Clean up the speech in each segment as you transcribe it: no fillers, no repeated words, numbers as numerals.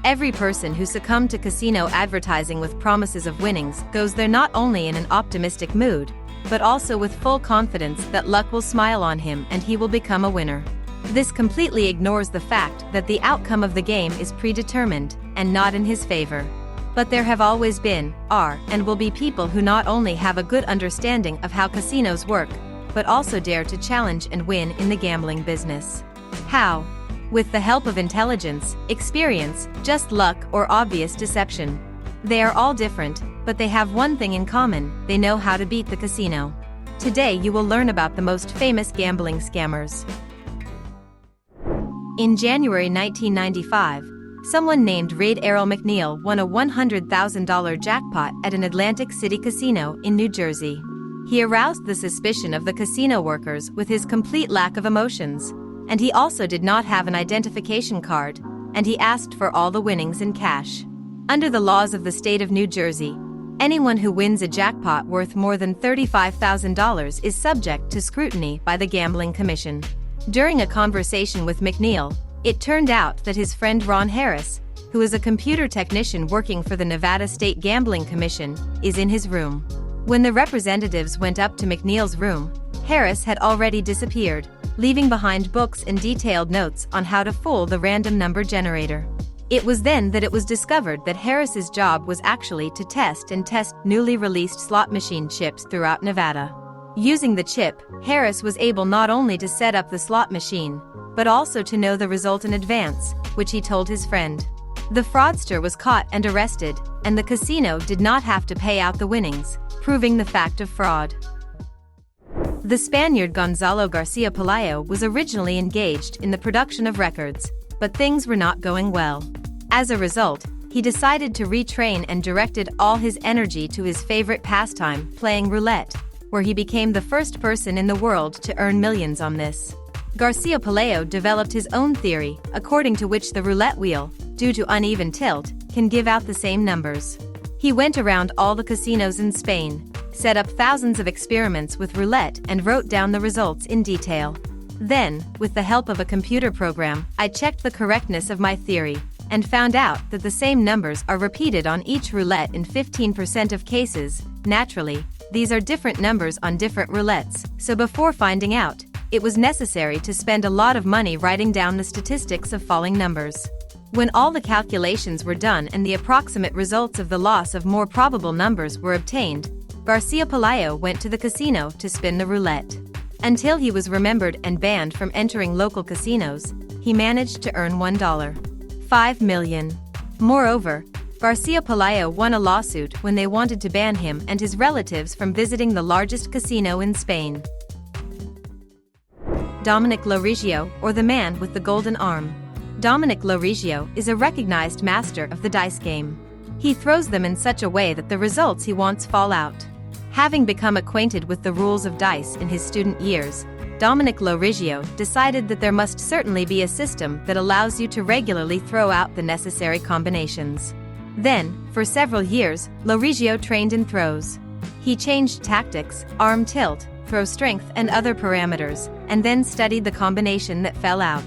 Every person who succumbed to casino advertising with promises of winnings goes there not only in an optimistic mood, but also with full confidence that luck will smile on him and he will become a winner. This completely ignores the fact that the outcome of the game is predetermined, and not in his favor. But there have always been, are, and will be people who not only have a good understanding of how casinos work, but also dare to challenge and win in the gambling business. How? With the help of intelligence, experience, just luck, or obvious deception. They are all different, but they have one thing in common: they know how to beat the casino. Today you will learn about the most famous gambling scammers. In January 1995, someone named Reid Errol McNeil won a $100,000 jackpot at an Atlantic City casino in New Jersey. He aroused the suspicion of the casino workers with his complete lack of emotions, and he also did not have an identification card, and he asked for all the winnings in cash. Under the laws of the state of New Jersey, anyone who wins a jackpot worth more than $35,000 is subject to scrutiny by the Gambling Commission. During a conversation with McNeil, it turned out that his friend Ron Harris, who is a computer technician working for the Nevada State Gambling Commission, is in his room. When the representatives went up to McNeil's room, Harris had already disappeared, leaving behind books and detailed notes on how to fool the random number generator. It was then that it was discovered that Harris's job was actually to test newly released slot machine chips throughout Nevada. Using the chip, Harris was able not only to set up the slot machine, but also to know the result in advance, which he told his friend. The fraudster was caught and arrested, and the casino did not have to pay out the winnings, proving the fact of fraud. The Spaniard Gonzalo Garcia Pelayo was originally engaged in the production of records, but things were not going well. As a result, he decided to retrain and directed all his energy to his favorite pastime, playing roulette, where he became the first person in the world to earn millions on this. Garcia Pelayo developed his own theory, according to which the roulette wheel, due to uneven tilt, can give out the same numbers. He went around all the casinos in Spain, set up thousands of experiments with roulette and wrote down the results in detail. Then, with the help of a computer program, I checked the correctness of my theory, and found out that the same numbers are repeated on each roulette in 15% of cases. Naturally, these are different numbers on different roulettes, so before finding out, it was necessary to spend a lot of money writing down the statistics of falling numbers. When all the calculations were done and the approximate results of the loss of more probable numbers were obtained, Garcia Pelayo went to the casino to spin the roulette. Until he was remembered and banned from entering local casinos, he managed to earn $1.5 million. Moreover, Garcia Pelayo won a lawsuit when they wanted to ban him and his relatives from visiting the largest casino in Spain. Dominic LoRiggio, or the man with the golden arm. Dominic LoRiggio is a recognized master of the dice game. He throws them in such a way that the results he wants fall out. Having become acquainted with the rules of dice in his student years, Dominic LoRiggio decided that there must certainly be a system that allows you to regularly throw out the necessary combinations. Then, for several years, LoRiggio trained in throws. He changed tactics, arm tilt, throw strength and other parameters, and then studied the combination that fell out.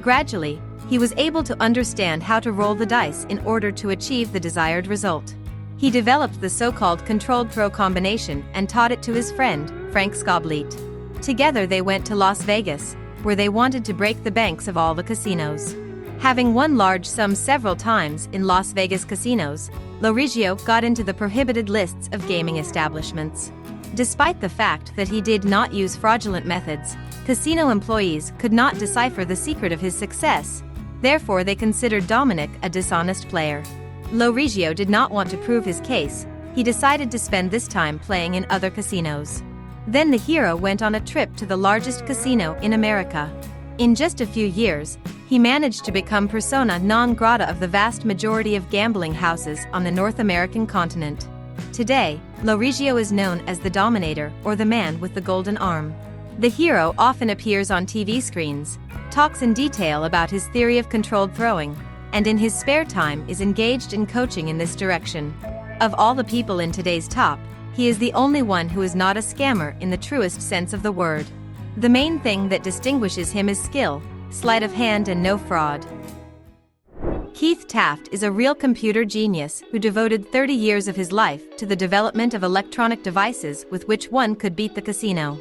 Gradually, he was able to understand how to roll the dice in order to achieve the desired result. He developed the so-called controlled throw combination and taught it to his friend, Frank Scobleet. Together they went to Las Vegas, where they wanted to break the banks of all the casinos. Having won large sums several times in Las Vegas casinos, LoRiggio got into the prohibited lists of gaming establishments. Despite the fact that he did not use fraudulent methods, casino employees could not decipher the secret of his success. Therefore, they considered Dominic a dishonest player. LoRiggio did not want to prove his case. He decided to spend this time playing in other casinos. Then the hero went on a trip to the largest casino in America. In just a few years, he managed to become persona non grata of the vast majority of gambling houses on the North American continent. Today, LoRiggio is known as the Dominator, or the man with the golden arm. The hero often appears on TV screens, talks in detail about his theory of controlled throwing, and in his spare time is engaged in coaching in this direction. Of all the people in today's top, he is the only one who is not a scammer in the truest sense of the word. The main thing that distinguishes him is skill, sleight of hand and no fraud. Keith Taft is a real computer genius who devoted 30 years of his life to the development of electronic devices with which one could beat the casino.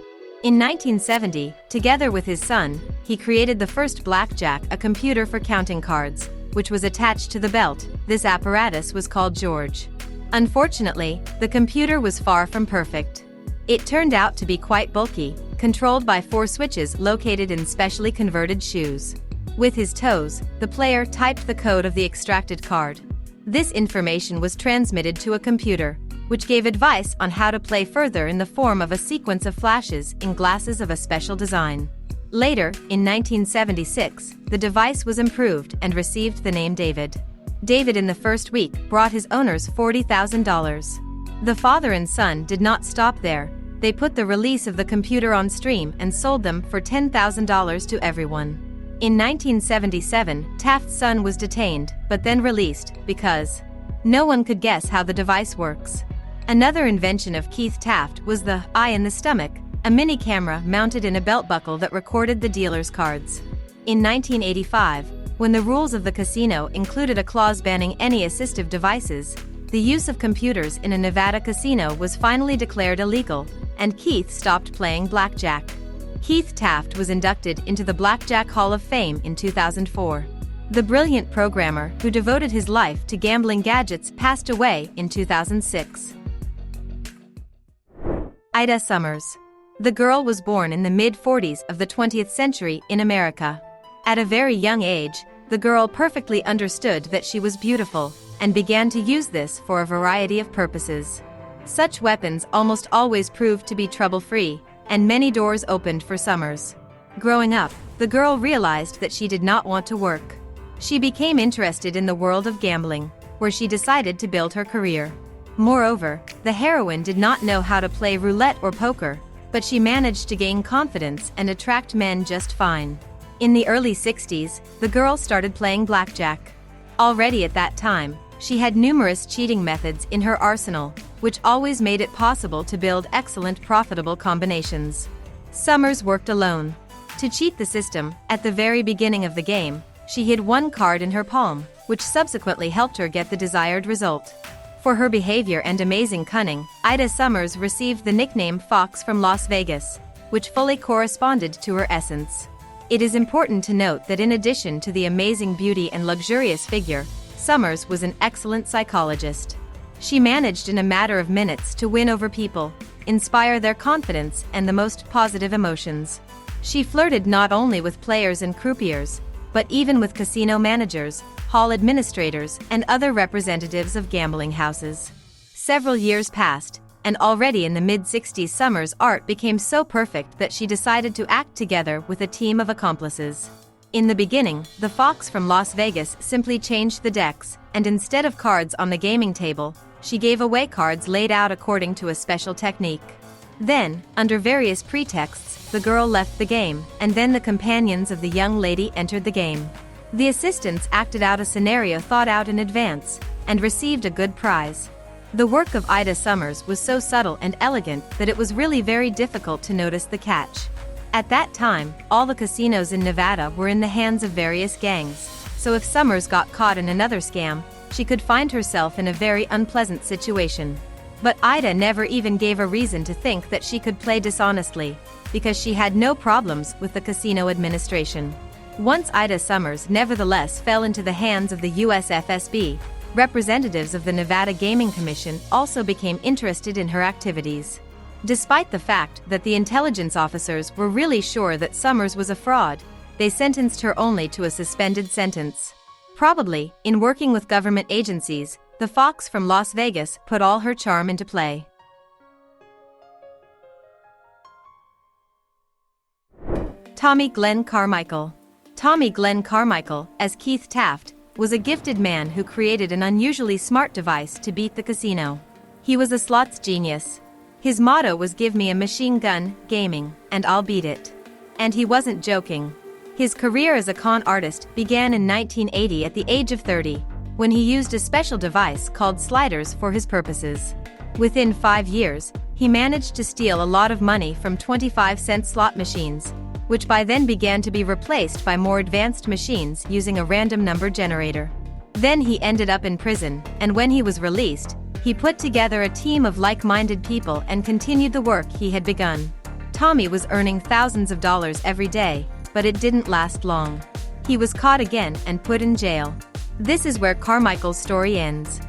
In 1970, together with his son, he created the first blackjack, a computer for counting cards, which was attached to the belt. This apparatus was called George. Unfortunately, the computer was far from perfect. It turned out to be quite bulky, controlled by 4 switches located in specially converted shoes. With his toes, the player typed the code of the extracted card. This information was transmitted to a computer, which gave advice on how to play further in the form of a sequence of flashes in glasses of a special design. Later, in 1976, the device was improved and received the name David. David in the first week brought his owners $40,000. The father and son did not stop there. They put the release of the computer on stream and sold them for $10,000 to everyone. In 1977, Taft's son was detained, but then released, because no one could guess how the device works. Another invention of Keith Taft was the eye in the stomach, a mini camera mounted in a belt buckle that recorded the dealer's cards. In 1985, when the rules of the casino included a clause banning any assistive devices, the use of computers in a Nevada casino was finally declared illegal, and Keith stopped playing blackjack. Keith Taft was inducted into the Blackjack Hall of Fame in 2004. The brilliant programmer who devoted his life to gambling gadgets passed away in 2006. Ida Summers. The girl was born in the mid-40s of the 20th century in America. At a very young age, the girl perfectly understood that she was beautiful, and began to use this for a variety of purposes. Such weapons almost always proved to be trouble-free, and many doors opened for Summers. Growing up, the girl realized that she did not want to work. She became interested in the world of gambling, where she decided to build her career. Moreover, the heroine did not know how to play roulette or poker, but she managed to gain confidence and attract men just fine. In the early 60s, the girl started playing blackjack. Already at that time, she had numerous cheating methods in her arsenal, which always made it possible to build excellent profitable combinations. Summers worked alone. To cheat the system, at the very beginning of the game, she hid one card in her palm, which subsequently helped her get the desired result. For her behavior and amazing cunning, Ida Summers received the nickname Fox from Las Vegas, which fully corresponded to her essence. It is important to note that in addition to the amazing beauty and luxurious figure, Summers was an excellent psychologist. She managed in a matter of minutes to win over people, inspire their confidence and the most positive emotions. She flirted not only with players and croupiers, but even with casino managers, hall administrators, and other representatives of gambling houses. Several years passed, and already in the mid-60s Summers' art became so perfect that she decided to act together with a team of accomplices. In the beginning, the Fox from Las Vegas simply changed the decks, and instead of cards on the gaming table, she gave away cards laid out according to a special technique. Then, under various pretexts, the girl left the game, and then the companions of the young lady entered the game. The assistants acted out a scenario thought out in advance, and received a good prize. The work of Ida Summers was so subtle and elegant that it was really very difficult to notice the catch. At that time, all the casinos in Nevada were in the hands of various gangs, so if Summers got caught in another scam, she could find herself in a very unpleasant situation. But Ida never even gave a reason to think that she could play dishonestly, because she had no problems with the casino administration. Once Ida Summers nevertheless fell into the hands of the USFSB, representatives of the Nevada Gaming Commission also became interested in her activities. Despite the fact that the intelligence officers were really sure that Summers was a fraud, they sentenced her only to a suspended sentence. Probably, in working with government agencies, the Fox from Las Vegas put all her charm into play. Tommy Glenn Carmichael. Tommy Glenn Carmichael, as Keith Taft, was a gifted man who created an unusually smart device to beat the casino. He was a slots genius. His motto was "Give me a machine gun, gaming, and I'll beat it." And he wasn't joking. His career as a con artist began in 1980 at the age of 30, when he used a special device called sliders for his purposes. Within 5 years, he managed to steal a lot of money from 25-cent slot machines, which by then began to be replaced by more advanced machines using a random number generator. Then he ended up in prison, and when he was released, he put together a team of like-minded people and continued the work he had begun. Tommy was earning thousands of dollars every day, but it didn't last long. He was caught again and put in jail. This is where Carmichael's story ends.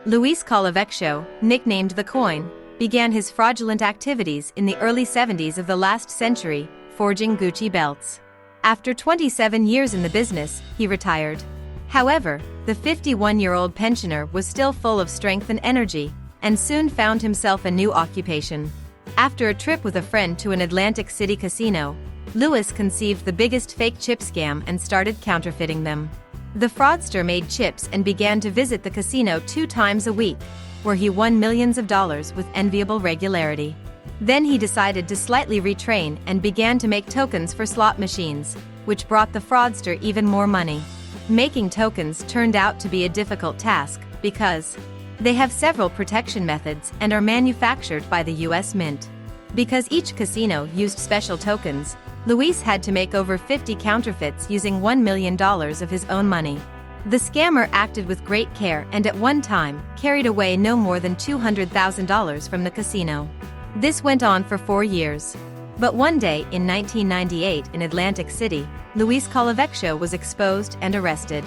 Luis Colaveccio, nicknamed the Coin, began his fraudulent activities in the early 70s of the last century, forging Gucci belts. After 27 years in the business, he retired. However, the 51-year-old pensioner was still full of strength and energy, and soon found himself a new occupation. After a trip with a friend to an Atlantic City casino, Luis conceived the biggest fake chip scam and started counterfeiting them. The fraudster made chips and began to visit the casino 2 times a week, where he won millions of dollars with enviable regularity. Then he decided to slightly retrain and began to make tokens for slot machines, which brought the fraudster even more money. Making tokens turned out to be a difficult task, because they have several protection methods and are manufactured by the US Mint. Because each casino used special tokens, Luis had to make over 50 counterfeits using $1 million of his own money. The scammer acted with great care and at one time carried away no more than $200,000 from the casino. This went on for 4 years. But one day in 1998 in Atlantic City, Luis Colaveccio was exposed and arrested.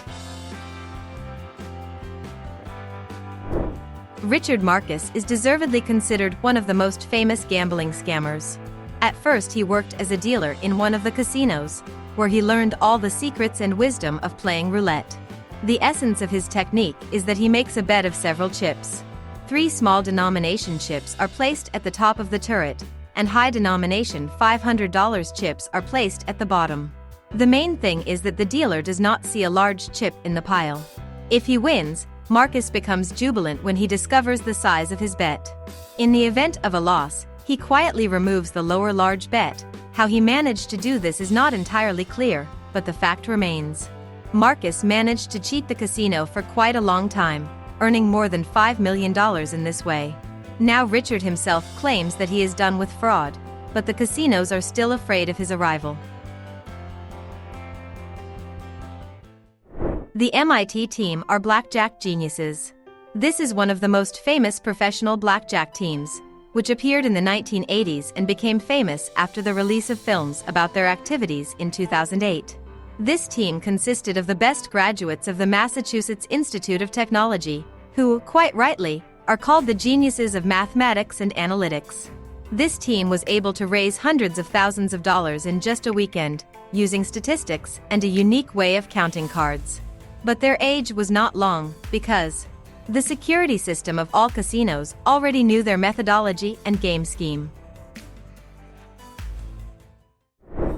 Richard Marcus is deservedly considered one of the most famous gambling scammers. At first he worked as a dealer in one of the casinos, where he learned all the secrets and wisdom of playing roulette. The essence of his technique is that he makes a bet of several chips. 3 small denomination chips are placed at the top of the turret, and high denomination $500 chips are placed at the bottom. The main thing is that the dealer does not see a large chip in the pile. If he wins, Marcus becomes jubilant when he discovers the size of his bet. In the event of a loss, he quietly removes the lower large bet. How he managed to do this is not entirely clear, but the fact remains. Marcus managed to cheat the casino for quite a long time, earning more than $5 million in this way. Now Richard himself claims that he is done with fraud, but the casinos are still afraid of his arrival. The MIT team are blackjack geniuses. This is one of the most famous professional blackjack teams, which appeared in the 1980s and became famous after the release of films about their activities in 2008. This team consisted of the best graduates of the Massachusetts Institute of Technology, who, quite rightly, are called the geniuses of mathematics and analytics. This team was able to raise hundreds of thousands of dollars in just a weekend, using statistics and a unique way of counting cards. But their age was not long, because the security system of all casinos already knew their methodology and game scheme.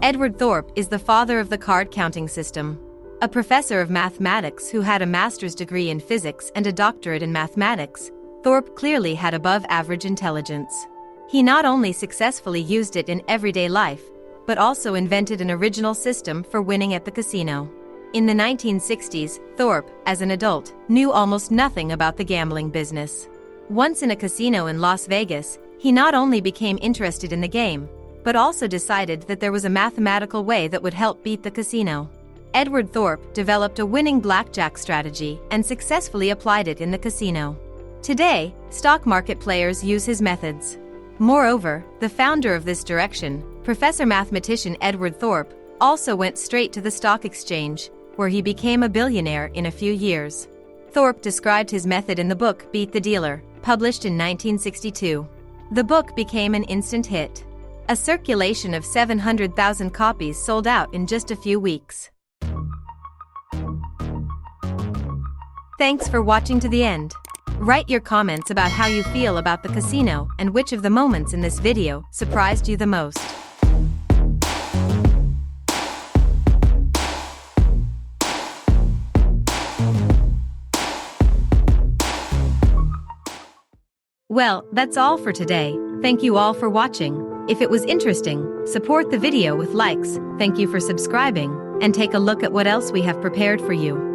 Edward Thorpe is the father of the card counting system. A professor of mathematics who had a master's degree in physics and a doctorate in mathematics, Thorpe clearly had above-average intelligence. He not only successfully used it in everyday life, but also invented an original system for winning at the casino. In the 1960s, Thorpe, as an adult, knew almost nothing about the gambling business. Once in a casino in Las Vegas, he not only became interested in the game, but also decided that there was a mathematical way that would help beat the casino. Edward Thorpe developed a winning blackjack strategy and successfully applied it in the casino. Today, stock market players use his methods. Moreover, the founder of this direction, Professor Mathematician Edward Thorpe, also went straight to the stock exchange, where he became a billionaire in a few years. Thorpe described his method in the book Beat the Dealer, published in 1962. The book became an instant hit. A circulation of 700,000 copies sold out in just a few weeks. Thanks for watching to the end. Write your comments about how you feel about the casino and which of the moments in this video surprised you the most. Well, that's all for today. Thank you all for watching. If it was interesting, support the video with likes. Thank you for subscribing, and take a look at what else we have prepared for you.